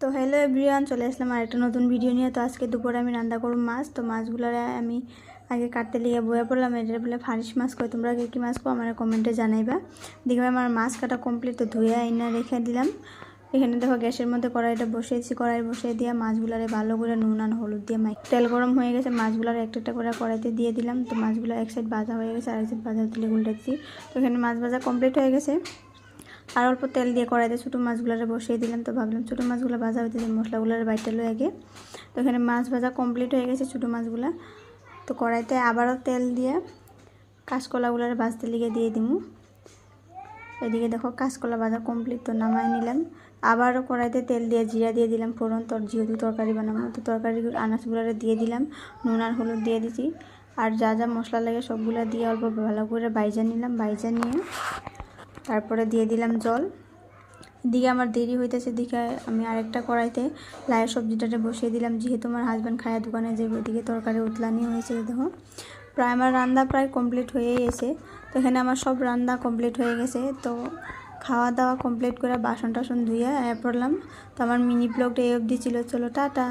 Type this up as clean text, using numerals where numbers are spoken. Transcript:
তো hello everyone, চলে আসলাম আর একটা নতুন ভিডিও নিয়ে। তো আজকে দুপুরে আমি রান্না করব মাছ। তো মাছগুলোর আমি আগে কাটতে লিয়ে বয়ে পড়লাম। এটা বলে ফারিস মাছ কয়, তোমরা কী মাছ কো আমার কমেন্টে জানাইবা। দেখবে আমার মাছ কাটা কমপ্লিট। তো ধুয়ে আইনা রেখে দিলাম। এখানে দেখো গ্যাসের মধ্যে কড়াইটা বসিয়েছি। কড়াই বসিয়ে দিয়ে মাছগুলারে ভালো করে নুন আর হলুদ দিয়ে তেল গরম হয়ে গেছে। মাছগুলার একটা একটা করে কড়াইতে দিয়ে দিলাম। তো মাছগুলো এক সাইড ভাজা হয়ে গেছে, আর এক সাইড ভাজা তুলে উল্টেছি। তো এখানে মাছ ভাজা কমপ্লিট হয়ে গেছে। আর অল্প তেল দিয়ে কড়াইতে ছোটো মাছগুলোরে বসিয়ে দিলাম। তো ভাবলাম ছোটো মাছগুলো ভাজা হইতে দিয়ে মশলাগুলোর বাইটটা লয়ে আগে। তো এখানে মাছ ভাজা কমপ্লিট হয়ে গেছে ছোটো মাছগুলো। তো কড়াইতে আবারও তেল দিয়ে কাঁচকলাগুলোর ভাজতে লিগে দিয়ে দিব। এদিকে দেখো কাঁচকলা ভাজা কমপ্লিট। তো নামাই নিলাম। আবারও কড়াইতে তেল দিয়ে জিরা দিয়ে দিলাম ফোড়ন। যেহেতু তরকারি বানাবো, তো তরকারি আনাজগুলোরে দিয়ে দিলাম, নুন আর হলুদ দিয়ে দিছি। আর যা যা মশলা লাগে সবগুলো দিয়ে অল্প ভালো করে বাইজা নিলাম। বাইজা নিয়ে তারপরে দিয়ে দিলাম জল। এদিকে আমার দেরি হইতেছে, দিকে আমি আরেকটা কড়াইতে লাউয়ের সবজিটাতে বসিয়ে দিলাম। যেহেতু আমার হাজব্যান্ড খায়া দোকানে যাবে, ওদিকে তরকারি উতলানি হয়েছে। দেখো প্রায় আমার রান্না প্রায় কমপ্লিট হয়ে গেছে। তো এখানে আমার সব রান্না কমপ্লিট হয়ে গেছে। তো খাওয়া দাওয়া কমপ্লিট করে বাসন টাসন ধুয়ে পড়লাম। তো আমার মিনি ব্লগটা এই অবধি ছিল। চলো টাটা।